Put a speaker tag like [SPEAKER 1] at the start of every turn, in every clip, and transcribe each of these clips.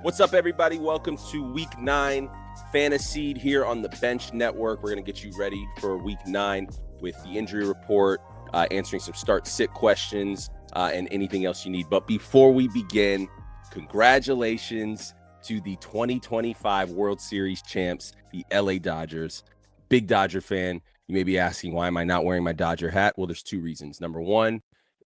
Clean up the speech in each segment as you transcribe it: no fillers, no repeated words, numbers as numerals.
[SPEAKER 1] What's up, everybody? Welcome to Week 9 Fantasy here on the Bench Network. We're going to get you ready for Week 9 with the injury report, answering some start-sit questions, and anything else you need. But before we begin, congratulations to the 2025 World Series champs, the LA Dodgers. Big Dodger fan. You may be asking, why am I not wearing my Dodger hat? Well, there's two reasons. Number one,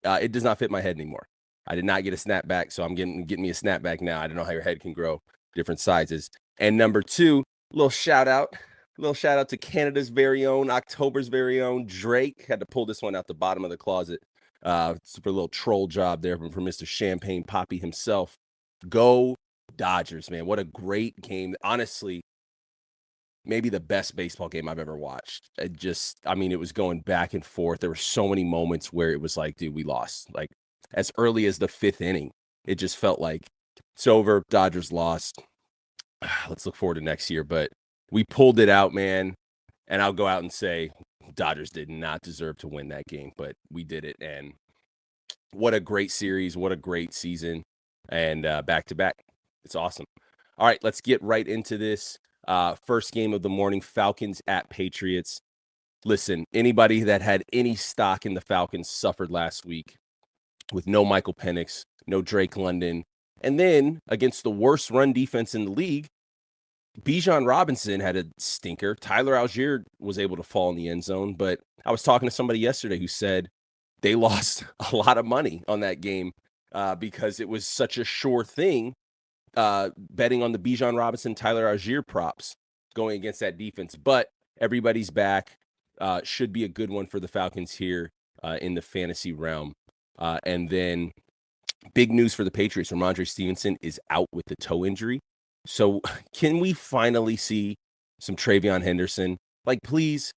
[SPEAKER 1] it does not fit my head anymore. I did not get a snapback, so I'm getting me a snapback now. I don't know how your head can grow different sizes. And number two, little shout out to Canada's very own, October's very own Drake. Had to pull this one out the for a little troll job there from Mr. Champagne Poppy himself. Go Dodgers, man. What a great game. Honestly, maybe the best baseball game I've ever watched. It was going back and forth. There were so many moments where it was like, dude, we lost. Like, as early as the fifth inning, it just felt like it's over. Dodgers lost. Let's look forward to next year. But we pulled it out, man. And I'll go out and say Dodgers did not deserve to win that game, but we did it. And what a great series. What a great season. And back-to-back. It's awesome. All right, let's get right into this. First game of the morning, Falcons at Patriots. Listen, anybody that had any stock in the Falcons suffered last week with no Michael Penix, no Drake London. And then against the worst run defense in the league, Bijan Robinson had a stinker. Tyler Algier was able to fall in the end zone. But I was talking to somebody yesterday who said they lost a lot of money on that game because it was such a sure thing betting on the Bijan Robinson, Tyler Algier props going against that defense. But everybody's back. Should be a good one for the Falcons here in the fantasy realm. And then big news for the Patriots. Ramondre Stevenson is out with the toe injury. So can we finally see some Travion Henderson? Like, please.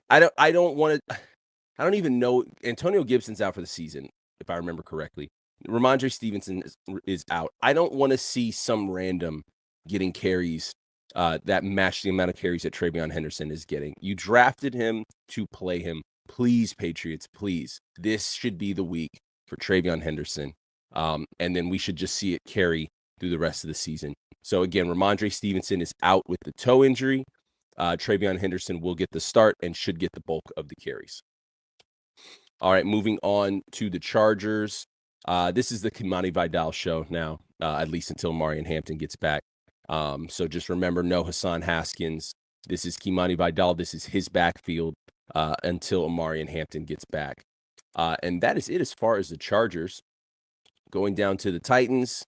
[SPEAKER 1] I don't even know. Antonio Gibson's out for the season, if I remember correctly. Ramondre Stevenson is out. I don't want to see some random getting carries that match the amount of carries that Travion Henderson is getting. You drafted him to play him. Please, Patriots, please. This should be the week for Travion Henderson. And then we should just see it carry through the rest of the season. So again, Ramondre Stevenson is out with the toe injury. Travion Henderson will get the start and should get the bulk of the carries. All right, moving on to the Chargers. This is the Kimani Vidal show now, at least until Marion Hampton gets back. So just remember, no Hassan Haskins. This is Kimani Vidal. This is his backfield until Marion Hampton gets back. And that is it as far as the Chargers. Going down to the Titans.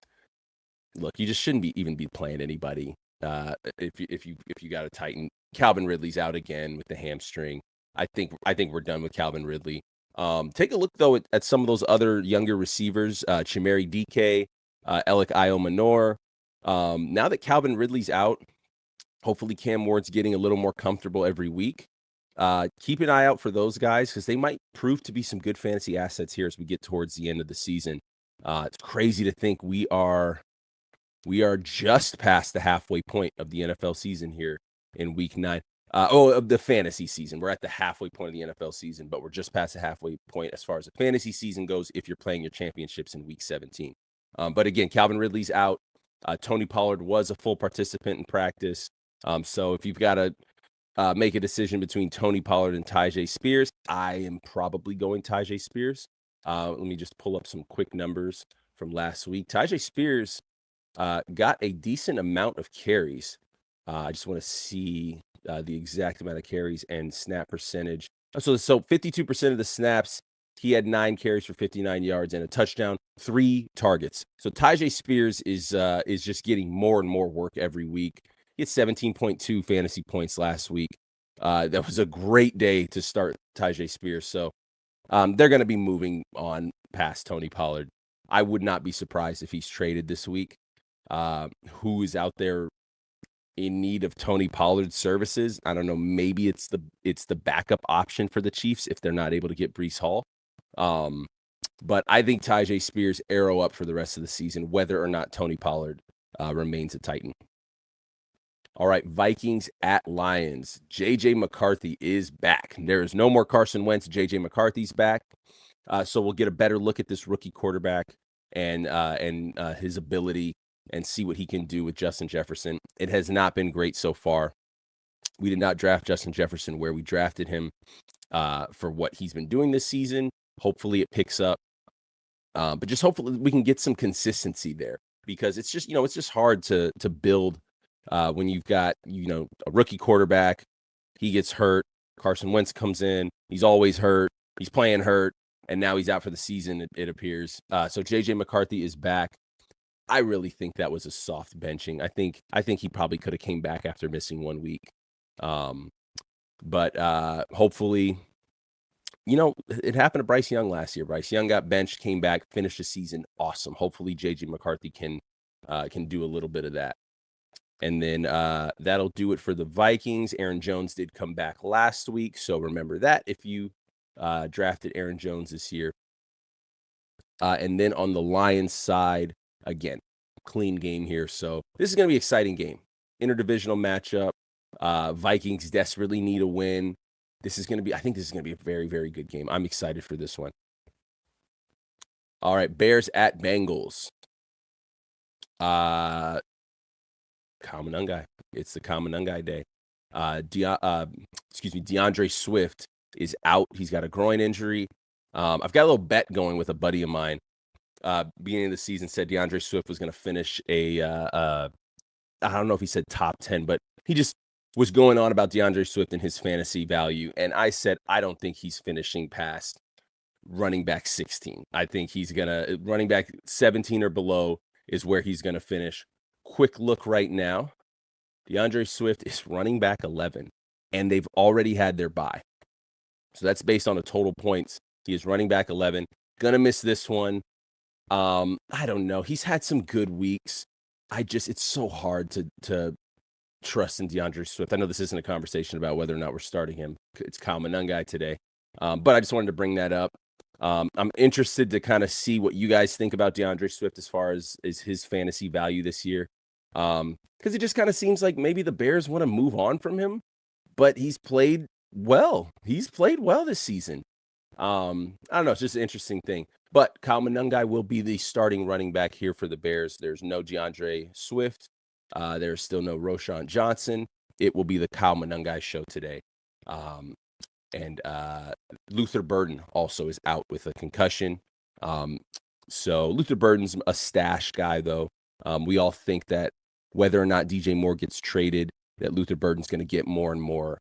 [SPEAKER 1] Look, you just shouldn't even be playing anybody. If you got a Titan, Calvin Ridley's out again with the hamstring. I think we're done with Calvin Ridley. Take a look though at some of those other younger receivers, Chimere DK, Alec Io-Manor. Now that Calvin Ridley's out, hopefully Cam Ward's getting a little more comfortable every week. Keep an eye out for those guys because they might prove to be some good fantasy assets here as we get towards the end of the season. It's crazy to think we are just past the halfway point of the NFL season here in Week 9. Of the fantasy season. We're at the halfway point of the NFL season, but we're just past the halfway point as far as the fantasy season goes if you're playing your championships in Week 17. But again, Calvin Ridley's out. Tony Pollard was a full participant in practice. So if you've got to make a decision between Tony Pollard and Tyjae Spears, I am probably going Tyjae Spears. Let me just pull up some quick numbers from last week. Tyjae Spears got a decent amount of carries. I just want to see the exact amount of carries and snap percentage. So 52% of the snaps, he had 9 carries for 59 yards and a touchdown, 3 targets. So Tyjae Spears is just getting more and more work every week. He had 17.2 fantasy points last week. That was a great day to start Tyjae Spears. So they're going to be moving on past Tony Pollard. I would not be surprised if he's traded this week. Who is out there in need of Tony Pollard's services? I don't know. Maybe it's the backup option for the Chiefs if they're not able to get Breece Hall. But I think Tyjae Spears arrow up for the rest of the season, whether or not Tony Pollard remains a Titan. All right, Vikings at Lions. J.J. McCarthy is back. There is no more Carson Wentz. J.J. McCarthy's back. So we'll get a better look at this rookie quarterback and his ability and see what he can do with Justin Jefferson. It has not been great so far. We did not draft Justin Jefferson where we drafted him for what he's been doing this season. Hopefully it picks up. But just hopefully we can get some consistency there, because it's just, it's just hard to build when you've got, a rookie quarterback. He gets hurt. Carson Wentz comes in. He's always hurt. He's playing hurt. And now he's out for the season, it appears. So J.J. McCarthy is back. I really think that was a soft benching. I think he probably could have came back after missing 1 week. But hopefully, it happened to Bryce Young last year. Bryce Young got benched, came back, finished the season awesome. Hopefully J.J. McCarthy can do a little bit of that. And then that'll do it for the Vikings. Aaron Jones did come back last week, so remember that if you drafted Aaron Jones this year. And then on the Lions side, again, clean game here. So this is going to be an exciting game. Interdivisional matchup. Vikings desperately need a win. I think this is going to be a very, very good game. I'm excited for this one. All right, Bears at Bengals. Kamanungai. It's the Kamanungai day. DeAndre Swift is out. He's got a groin injury. I've got a little bet going with a buddy of mine. Beginning of the season, said DeAndre Swift was going to finish I don't know if he said top 10, but he just was going on about DeAndre Swift and his fantasy value. And I said, I don't think he's finishing past running back 16. I think he's running back 17 or below is where he's going to finish. Quick look right now. DeAndre Swift is running back 11, and they've already had their bye. So that's based on the total points. He is running back 11. Gonna miss this one. I don't know. He's had some good weeks. It's so hard to trust in DeAndre Swift. I know this isn't a conversation about whether or not we're starting him. It's Kyle Manungai today. But I just wanted to bring that up. I'm interested to kind of see what you guys think about DeAndre Swift as far as his fantasy value this year. Because it just kind of seems like maybe the Bears want to move on from him, but he's played well. He's played well this season. I don't know. It's just an interesting thing. But Kyle Manungai will be the starting running back here for the Bears. There's no DeAndre Swift. There's still no Roschon Johnson. It will be the Kyle Manungai show today. And Luther Burden also is out with a concussion. So Luther Burden's a stash guy, though. We all think that whether or not DJ Moore gets traded, that Luther Burden's going to get more and more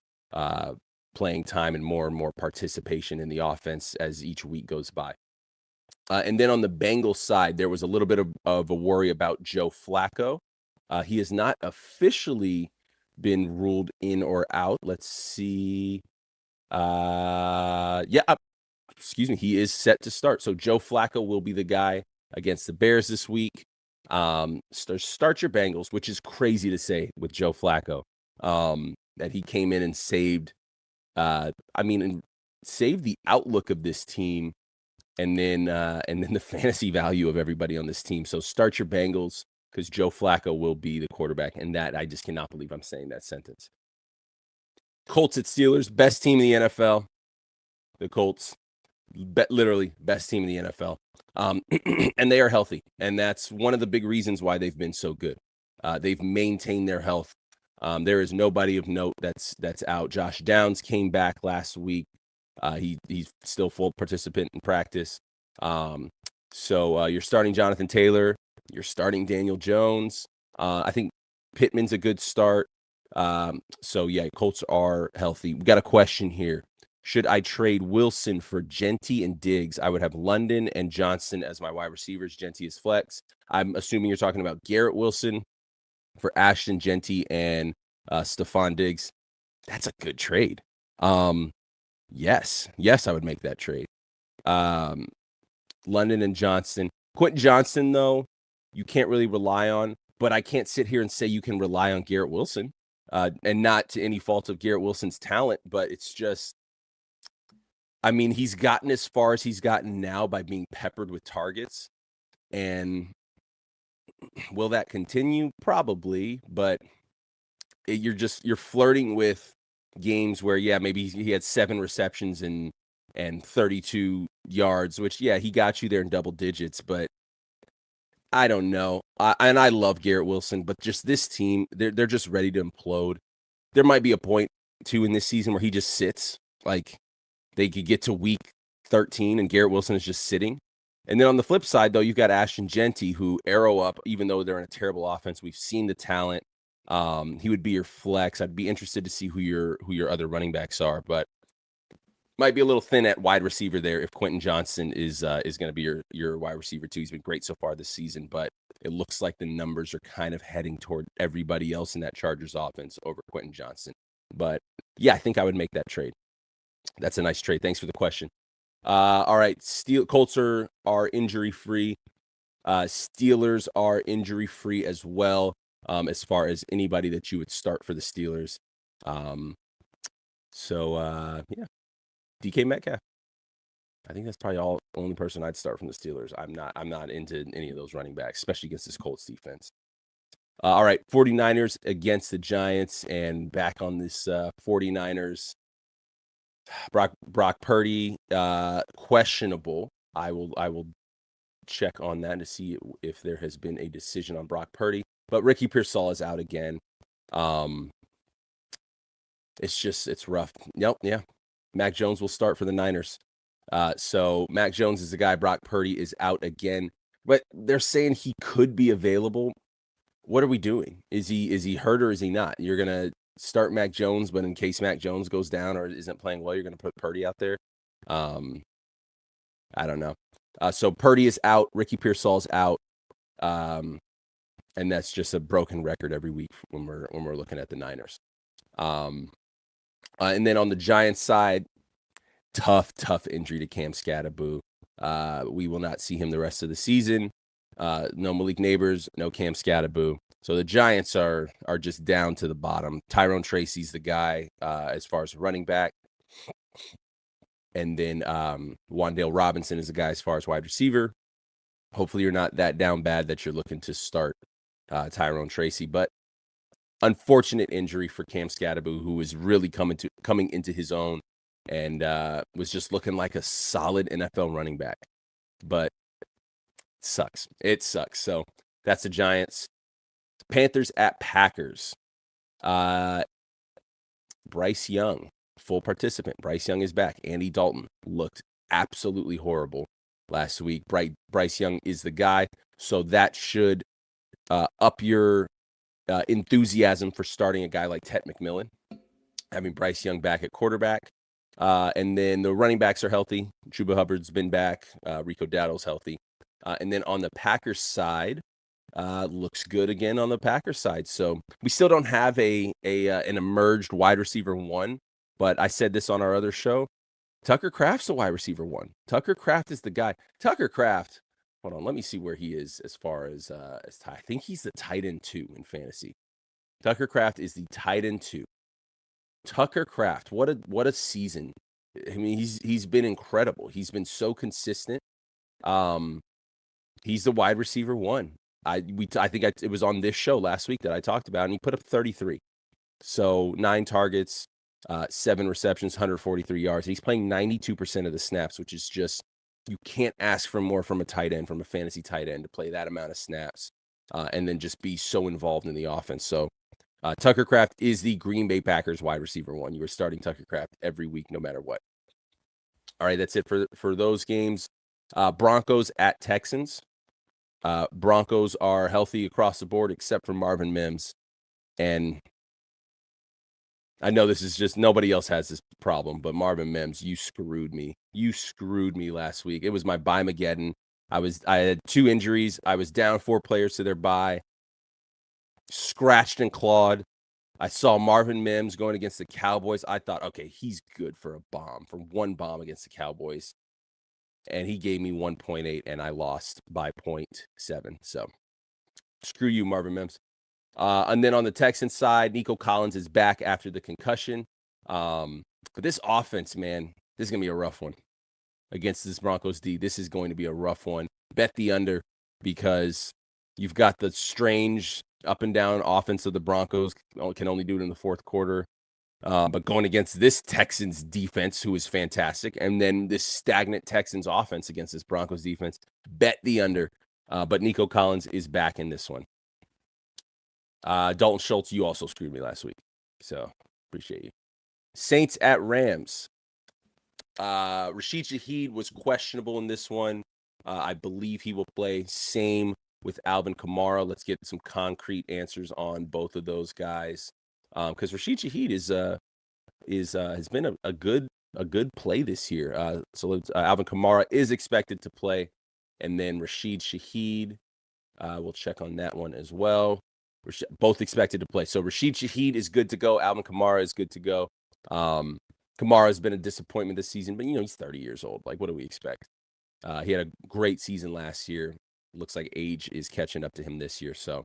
[SPEAKER 1] playing time and more participation in the offense as each week goes by. And then on the Bengals side, there was a little bit of a worry about Joe Flacco. He has not officially been ruled in or out. Let's see. He is set to start. So Joe Flacco will be the guy against the Bears this week. Start your Bengals, which is crazy to say with Joe Flacco. That he came in and saved saved the outlook of this team, and then the fantasy value of everybody on this team. So start your Bengals, because Joe Flacco will be the quarterback, and that I just cannot believe I'm saying that sentence. Colts at Steelers, best team in the NFL. The Colts, literally best team in the NFL, and they are healthy, and that's one of the big reasons why they've been so good. They've maintained their health. There is nobody of note that's out. Josh Downs came back last week. He's still full participant in practice. So you're starting Jonathan Taylor. You're starting Daniel Jones. I think Pittman's a good start. So yeah, Colts are healthy. We got a question here. Should I trade Wilson for Genty and Diggs? I would have London and Johnson as my wide receivers. Genty is flex. I'm assuming you're talking about Garrett Wilson for Ashton Genty and Stephon Diggs. That's a good trade. Yes, I would make that trade. London and Johnson. Quentin Johnson, though, you can't really rely on, but I can't sit here and say you can rely on Garrett Wilson, and not to any fault of Garrett Wilson's talent, but it's just, he's gotten as far as he's gotten now by being peppered with targets, and will that continue? Probably, but you're flirting with games where, yeah, maybe he had 7 receptions and 32 yards, which, yeah, he got you there in double digits, but I don't know. And I love Garrett Wilson, but just this team, they're just ready to implode. There might be a point too in this season where he just sits. Like they could get to week 13 and Garrett Wilson is just sitting. And then on the flip side, though, you've got Ashton Genty, who arrow up, even though they're in a terrible offense. We've seen the talent. He would be your flex. I'd be interested to see who your other running backs are, but might be a little thin at wide receiver there if Quentin Johnson is going to be your wide receiver too. He's been great so far this season, but it looks like the numbers are kind of heading toward everybody else in that Chargers offense over Quentin Johnson. But yeah, I think I would make that trade. That's a nice trade. Thanks for the question. All right, Colts are injury free. Steelers are injury free as well. As far as anybody that you would start for the Steelers. Yeah. DK Metcalf. I think that's probably only person I'd start from the Steelers. I'm not into any of those running backs, especially against this Colts defense. All right, 49ers against the Giants, and back on this 49ers. Brock Purdy, questionable. I will check on that to see if there has been a decision on Brock Purdy. But Ricky Pearsall is out again. It's rough. Yep, yeah. Mac Jones will start for the Niners. So Mac Jones is the guy. Brock Purdy is out again. But they're saying he could be available. What are we doing? Is he hurt or is he not? You're gonna start Mac Jones, but in case Mac Jones goes down or isn't playing well, you're gonna put Purdy out there. I don't know. So Purdy is out. Ricky Pearsall's out. And that's just a broken record every week when we're looking at the Niners. And then on the Giants side, tough injury to Cam Skattebo. We will not see him the rest of the season. No Malik Neighbors, no Cam Skattebo. So the Giants are just down to the bottom. Tyrone Tracy's the guy as far as running back. And then Wan'Dale Robinson is the guy as far as wide receiver. Hopefully you're not that down bad that you're looking to start Tyrone Tracy. But unfortunate injury for Cam Skattebo, who is really coming into his own and was just looking like a solid NFL running back. But it sucks. So that's the Giants. Panthers at Packers. Bryce Young, full participant. Bryce Young is back. Andy Dalton looked absolutely horrible last week. Bryce Young is the guy. So that should up your enthusiasm for starting a guy like Ted McMillan, having Bryce Young back at quarterback. And then the running backs are healthy. Chuba Hubbard's been back. Rico Dowdle's healthy. And then on the Packers side, looks good again on the Packers side. So we still don't have an emerged wide receiver one, but I said this on our other show. Tucker Kraft's the wide receiver one. Tucker Kraft is the guy. Tucker Kraft, hold on, let me see where he is as far as I think he's the tight end 2 in fantasy. Tucker Kraft is the tight end 2. Tucker Kraft, what a season. I mean, he's been incredible. He's been so consistent. He's the wide receiver 1. It was on this show last week that I talked about, and he put up 33. So 9 targets, 7 receptions, 143 yards. He's playing 92% of the snaps, which is just, you can't ask for more from a tight end, from a fantasy tight end, to play that amount of snaps and then just be so involved in the offense. So Tucker Kraft is the Green Bay Packers wide receiver 1. You are starting Tucker Kraft every week, no matter what. All right, that's it for those games. Broncos at Texans. Broncos are healthy across the board except for Marvin Mims. And I know this is just, nobody else has this problem, but Marvin Mims, you screwed me. You screwed me last week. It was my bye-mageddon. I had 2 injuries. I was down 4 players to their bye. Scratched and clawed. I saw Marvin Mims going against the Cowboys. I thought, okay, he's good for one bomb against the Cowboys. And he gave me 1.8, and I lost by 0.7. So screw you, Marvin Mims. And then on the Texans side, Nico Collins is back after the concussion. But this offense, man, this is going to be a rough one against this Broncos D. This is going to be a rough one. Bet the under, because you've got the strange up and down offense of the Broncos. Can only do it in the fourth quarter. But going against this Texans defense, who is fantastic, and then this stagnant Texans offense against this Broncos defense, bet the under. But Nico Collins is back in this one. Dalton Schultz, you also screwed me last week, so appreciate you. Saints at Rams. Rashid Shaheed was questionable in this one. I believe he will play. Same with Alvin Kamara. Let's get some concrete answers on both of those guys, because Rashid Shaheed has been a good play this year. So Alvin Kamara is expected to play, and then Rashid Shaheed. We'll check on that one as well. We're both expected to play. So Rashid Shaheed is good to go. Alvin Kamara is good to go. Kamara has been a disappointment this season, but he's 30 years old. Like, what do we expect? He had a great season last year. Looks like age is catching up to him this year. So,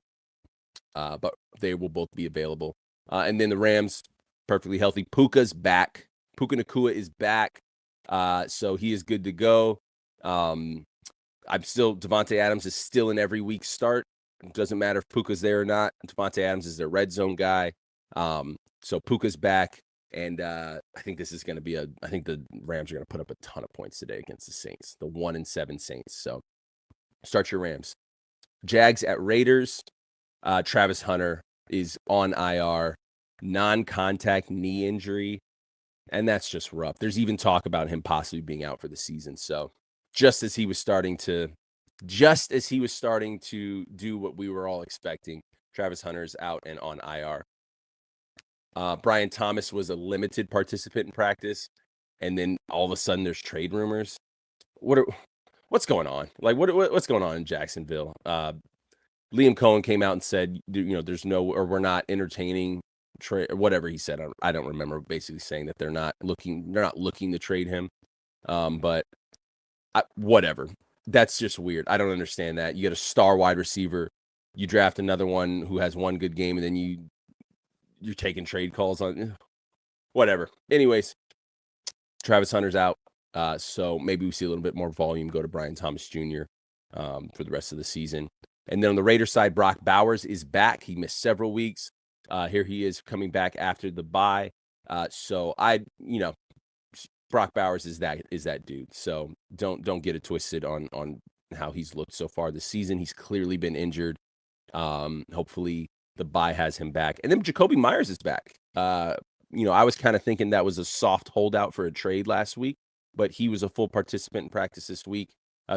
[SPEAKER 1] but they will both be available. And then the Rams, perfectly healthy. Puka's back. Puka Nacua is back. So he is good to go. Devontae Adams is still in every week start. It doesn't matter if Puka's there or not. Devontae Adams is their red zone guy. So Puka's back. And I think this is going to be I think the Rams are going to put up a ton of points today against the Saints, the 1-7 Saints. So start your Rams. Jags at Raiders. Travis Hunter is on IR, non-contact knee injury. And that's just rough. There's even talk about him possibly being out for the season. So just as he was starting to do what we were all expecting, Travis Hunter's out and on IR. Brian Thomas was a limited participant in practice, and then all of a sudden there's trade rumors. What's going on? Like what's going on in Jacksonville? Liam Cohen came out and said, we're not entertaining trade, or whatever he said. I don't remember, basically saying that they're not looking to trade him. But whatever. That's just weird. I don't understand that. You get a star wide receiver, you draft another one who has one good game, and then you're taking trade calls on whatever. Anyways, Travis Hunter's out. So maybe we see a little bit more volume go to Brian Thomas Jr. For the rest of the season. And then on the Raiders side, Brock Bowers is back. He missed several weeks. Here he is coming back after the bye. So Brock Bowers is that dude. So don't get it twisted on how he's looked so far this season. He's clearly been injured. Hopefully the bye has him back. And then Jacoby Myers is back. I was kind of thinking that was a soft holdout for a trade last week, but he was a full participant in practice this week.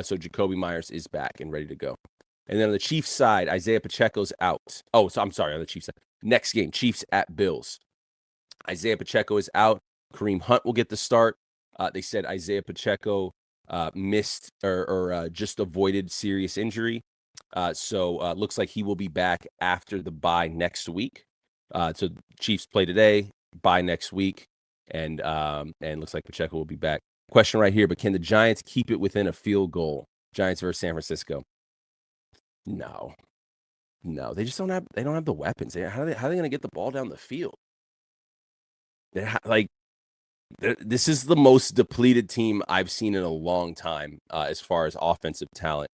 [SPEAKER 1] So Jacoby Myers is back and ready to go. And then on the Chiefs side, Isaiah Pacheco's out. Oh, so I'm sorry, on the Chiefs side. Next game, Chiefs at Bills. Isaiah Pacheco is out. Kareem Hunt will get the start. They said Isaiah Pacheco missed or just avoided serious injury. So looks like he will be back after the bye next week. So Chiefs play today, bye next week, and looks like Pacheco will be back. Question right here, but can the Giants keep it within a field goal? Giants versus San Francisco. No, they just don't have the weapons. How are they going to get the ball down the field? This is the most depleted team I've seen in a long time as far as offensive talent.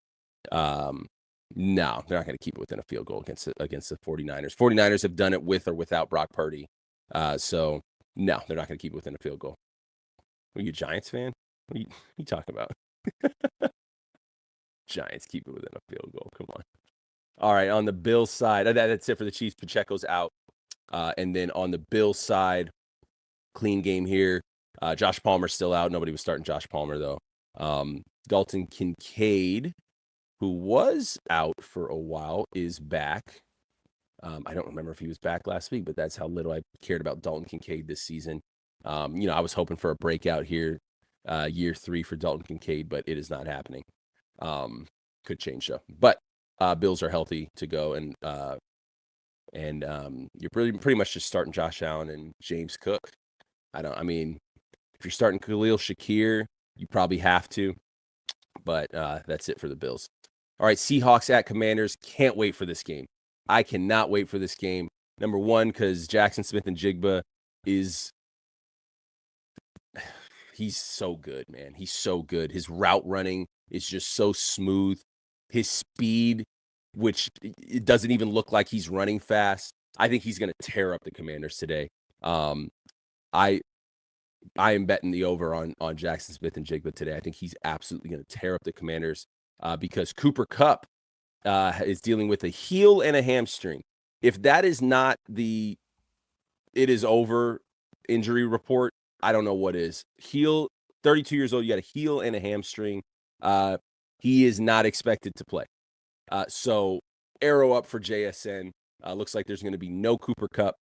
[SPEAKER 1] No, they're not going to keep it within a field goal against the 49ers. 49ers have done it with or without Brock Purdy. So, no, they're not going to keep it within a field goal. Are you a Giants fan? What are you talking about? Giants keep it within a field goal. Come on. All right, on the Bills side, that's it for the Chiefs. Pacheco's out. And then on the Bills side, clean game here. Josh Palmer's still out. Nobody was starting Josh Palmer, though. Dalton Kincaid, who was out for a while, is back. I don't remember if he was back last week, but that's how little I cared about Dalton Kincaid this season. I was hoping for a breakout here, year 3 for Dalton Kincaid, but it is not happening. Could change, though. But Bills are healthy to go, and you're pretty much just starting Josh Allen and James Cook. If you're starting Khalil Shakir, you probably have to, but that's it for the Bills. All right, Seahawks at Commanders. Can't wait for this game. I cannot wait for this game. Number one, because Jackson Smith-Njigba he's so good, man. He's so good. His route running is just so smooth. His speed, which it doesn't even look like he's running fast. I think he's going to tear up the Commanders today. I am betting the over on Jackson Smith-Njigba today. I think he's absolutely going to tear up the Commanders because Cooper Kupp is dealing with a heel and a hamstring. If that is not the it is over injury report, I don't know what is. Heel, 32 years old, you got a heel and a hamstring. He is not expected to play. So arrow up for JSN. Looks like there's going to be no Cooper Kupp.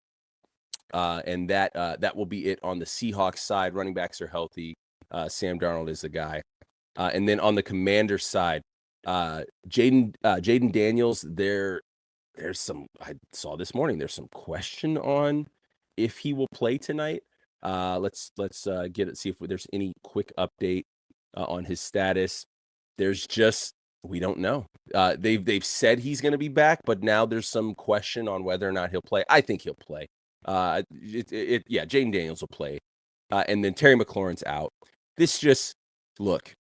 [SPEAKER 1] And that will be it on the Seahawks side. Running backs are healthy. Sam Darnold is the guy. And then on the Commanders side, Jaden Daniels, there's some, I saw this morning, there's some question on if he will play tonight. Let's get it, see if there's any quick update on his status. There's just, we don't know. They've said he's going to be back, but now there's some question on whether or not he'll play. I think he'll play. Jaden Daniels will play. And then Terry McLaurin's out. This just, look,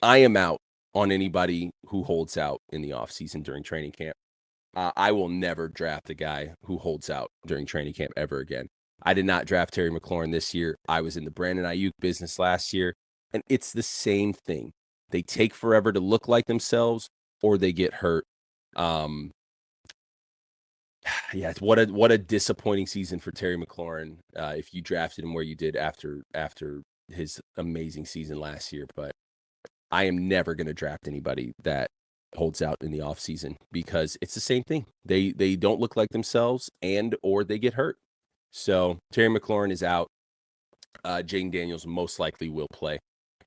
[SPEAKER 1] I am out on anybody who holds out in the offseason during training camp. I will never draft a guy who holds out during training camp ever again. I did not draft Terry McLaurin this year. I was in the Brandon Ayuk business last year, and it's the same thing. They take forever to look like themselves, or they get hurt. What a disappointing season for Terry McLaurin. If you drafted him where you did after his amazing season last year, but I am never going to draft anybody that holds out in the offseason because it's the same thing. They don't look like themselves or they get hurt. So Terry McLaurin is out. Jaden Daniels most likely will play.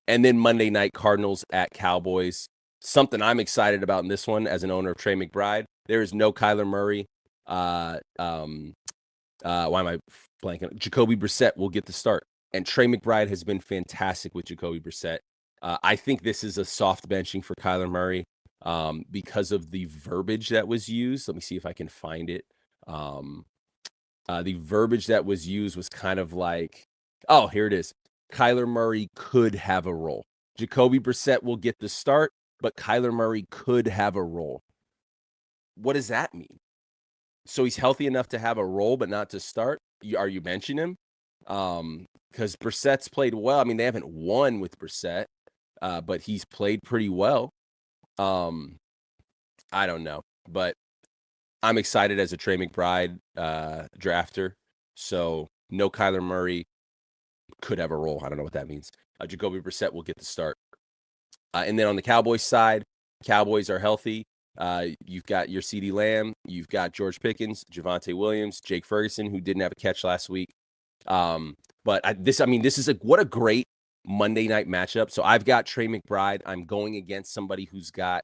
[SPEAKER 1] And then Monday night, Cardinals at Cowboys. Something I'm excited about in this one as an owner of Trey McBride. There is no Kyler Murray. Why am I blanking? Jacoby Brissett will get the start. And Trey McBride has been fantastic with Jacoby Brissett. I think this is a soft benching for Kyler Murray because of the verbiage that was used. Let me see if I can find it. The verbiage that was used was kind of like, oh, here it is. Kyler Murray could have a role. Jacoby Brissett will get the start, but Kyler Murray could have a role. What does that mean? So he's healthy enough to have a role, but not to start? Are you benching him? Because Brissett's played well. I mean, they haven't won with Brissett, but he's played pretty well. I don't know, but I'm excited as a Trey McBride drafter. So no Kyler Murray, could have a role. I don't know what that means. Jacoby Brissett will get the start. And then on the Cowboys side, Cowboys are healthy. You've got your CeeDee Lamb. You've got George Pickens, Javonte Williams, Jake Ferguson, who didn't have a catch last week. This is what a great Monday night matchup. So I've got Trey McBride. I'm going against somebody who's got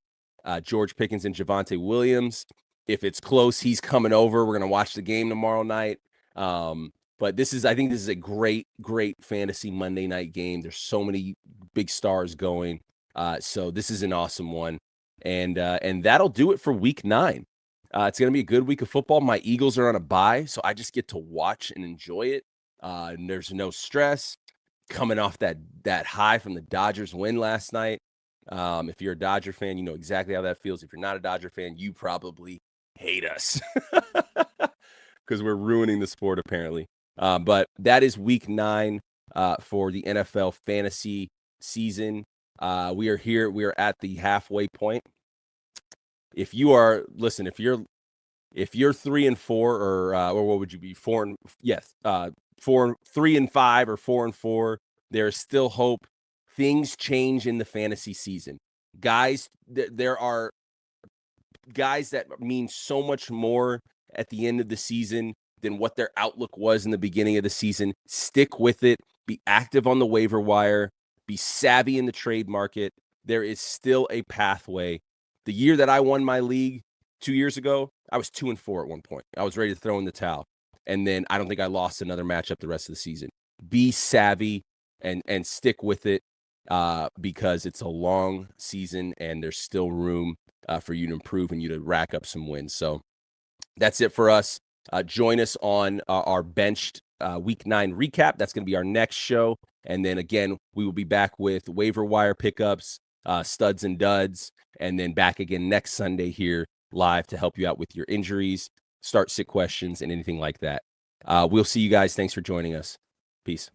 [SPEAKER 1] George Pickens and Javonte Williams. If it's close, he's coming over. We're going to watch the game tomorrow night. But I think this is a great, great fantasy Monday night game. There's so many big stars going. So this is an awesome one. And that'll do it for week 9. It's going to be a good week of football. My Eagles are on a bye, so I just get to watch and enjoy it. And there's no stress coming off that high from the Dodgers win last night. If you're a Dodger fan, you know exactly how that feels. If you're not a Dodger fan, you probably hate us because we're ruining the sport apparently. But that is week 9 for the NFL fantasy season. We are here. We are at the halfway point. If you're 3-4 or what would you be? 3-5 or 4-4, there's still hope. Things change in the fantasy season. Guys, there are guys that mean so much more at the end of the season than what their outlook was in the beginning of the season. Stick with it. Be active on the waiver wire. Be savvy in the trade market. There is still a pathway. The year that I won my league 2 years ago, I was 2-4 at one point. I was ready to throw in the towel. And then I don't think I lost another matchup the rest of the season. Be savvy and stick with it because it's a long season and there's still room for you to improve and you to rack up some wins. So that's it for us. Join us on our benched week 9 recap. That's going to be our next show. And then again, we will be back with waiver wire pickups, studs and duds, and then back again next Sunday here live to help you out with your injuries, start sit questions, and anything like that. We'll see you guys. Thanks for joining us. Peace.